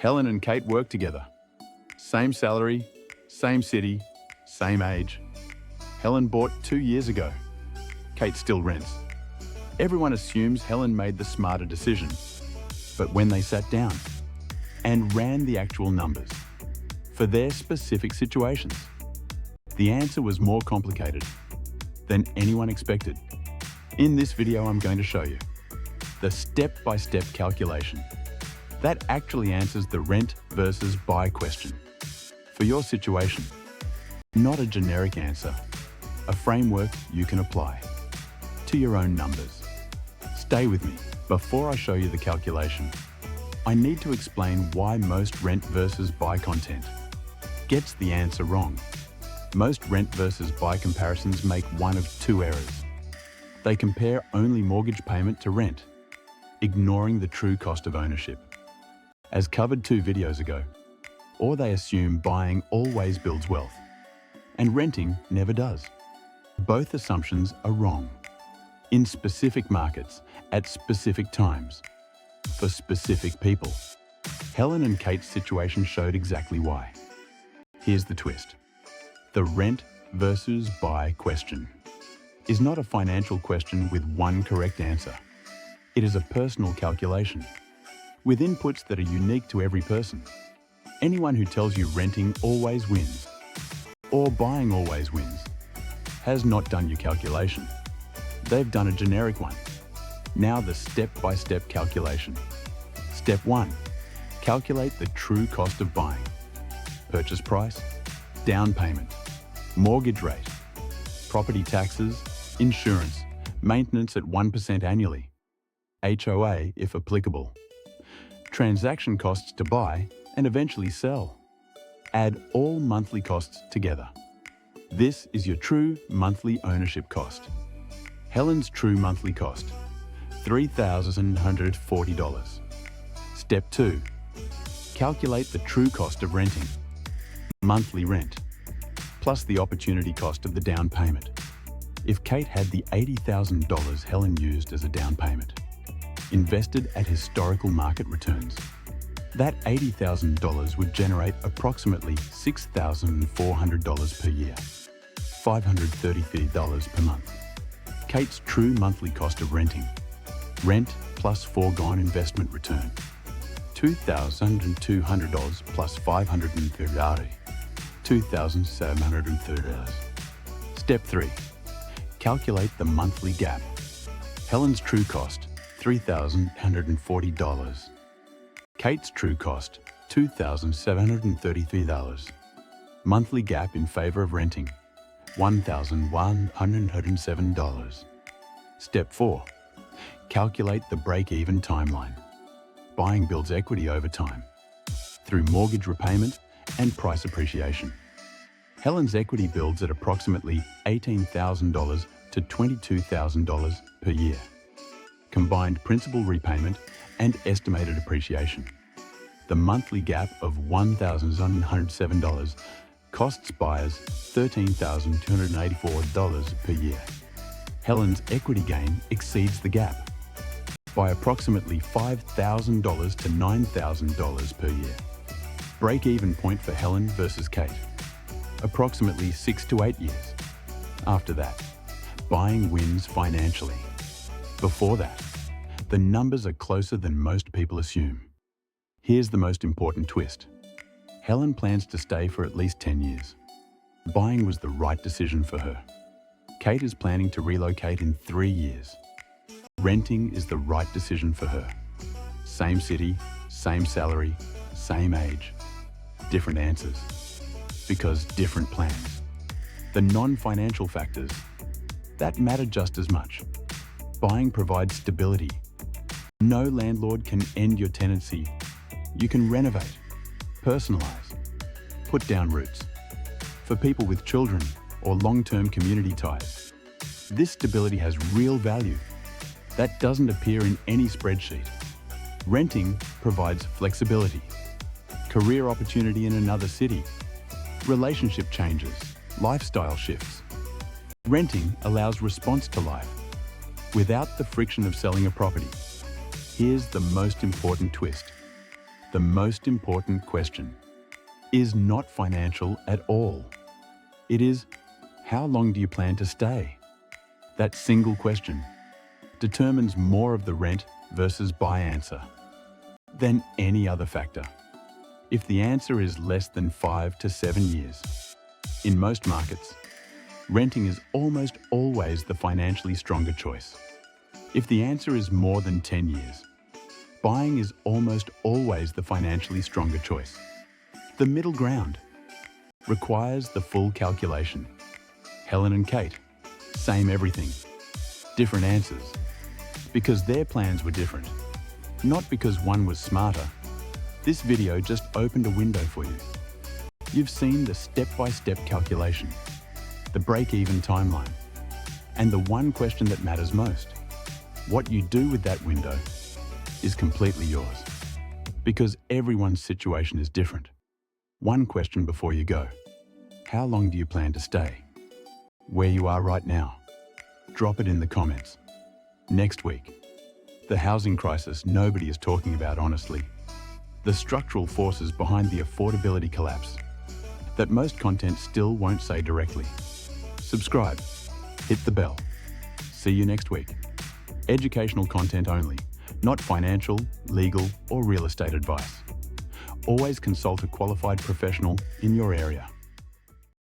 Helen and Kate work together. Same salary, same city, same age. Helen bought 2 years ago. Kate still rents. Everyone assumes Helen made the smarter decision. But when they sat down and ran the actual numbers for their specific situations, the answer was more complicated than anyone expected. In this video, I'm going to show you the step-by-step calculation that actually answers the rent versus buy question for your situation. Not a generic answer, a framework you can apply to your own numbers. Stay with me. Before I show you the calculation, I need to explain why most rent versus buy content gets the answer wrong. Most rent versus buy comparisons make one of two errors. They compare only mortgage payment to rent, ignoring the true cost of ownership, as covered 2 videos ago. Or they assume buying always builds wealth, and renting never does. Both assumptions are wrong. In specific markets, at specific times, for specific people. Helen and Kate's situation showed exactly why. Here's the twist. The rent versus buy question is not a financial question with one correct answer. It is a personal calculation with inputs that are unique to every person. Anyone who tells you renting always wins or buying always wins has not done your calculation. They've done a generic one. Now the step-by-step calculation. Step 1. Calculate the true cost of buying. Purchase price, down payment, mortgage rate, property taxes, insurance, maintenance at 1% annually, HOA if applicable, transaction costs to buy and eventually sell. Add all monthly costs together. This is your true monthly ownership cost. Helen's true monthly cost, $3,140. Step 2. Calculate the true cost of renting. Monthly rent, plus the opportunity cost of the down payment. If Kate had the $80,000 Helen used as a down payment, invested at historical market returns, that $80,000 would generate approximately $6,400 per year, $533 per month. Kate's true monthly cost of renting, rent plus foregone investment return, $2,200 plus $530, $2,730. Step 3. Calculate the monthly gap. Helen's true cost, $3,140. Kate's true cost, $2,733. Monthly gap in favor of renting, $1,107. Step 4. Calculate the break-even timeline. Buying builds equity over time through mortgage repayment and price appreciation. Helen's equity builds at approximately $18,000 to $22,000 per year. Combined principal repayment and estimated appreciation. The monthly gap of $1,107 costs buyers $13,284 per year. Helen's equity gain exceeds the gap by approximately $5,000 to $9,000 per year. Break-even point for Helen versus Kate, approximately 6 to 8 years. After that, buying wins financially. Before that, the numbers are closer than most people assume. Here's the most important twist. Helen plans to stay for at least 10 years. Buying was the right decision for her. Kate is planning to relocate in 3 years. Renting is the right decision for her. Same city, same salary, same age. Different answers. Because different plans. The non-financial factors, that matter just as much. Buying provides stability. No landlord can end your tenancy. You can renovate, personalize, put down roots. For people with children or long-term community ties, this stability has real value. That doesn't appear in any spreadsheet. Renting provides flexibility, career opportunity in another city, relationship changes, lifestyle shifts. Renting allows response to life without the friction of selling a property. Here's the most important twist. The most important question is not financial at all. It is, how long do you plan to stay? That single question determines more of the rent versus buy answer than any other factor. If the answer is less than 5 to 7 years, in most markets, renting is almost always the financially stronger choice. If the answer is more than 10 years, buying is almost always the financially stronger choice. The middle ground requires the full calculation. Helen and Kate, same everything, different answers, because their plans were different, not because one was smarter. This video just opened a window for you. You've seen the step-by-step calculation, the break-even timeline, and the one question that matters most. What you do with that window is completely yours, because everyone's situation is different. One question before you go. How long do you plan to stay? Where you are right now? Drop it in the comments. Next week, the housing crisis nobody is talking about honestly. The structural forces behind the affordability collapse that most content still won't say directly. Subscribe, hit the bell. See you next week. Educational content only, not financial, legal, or real estate advice. Always consult a qualified professional in your area.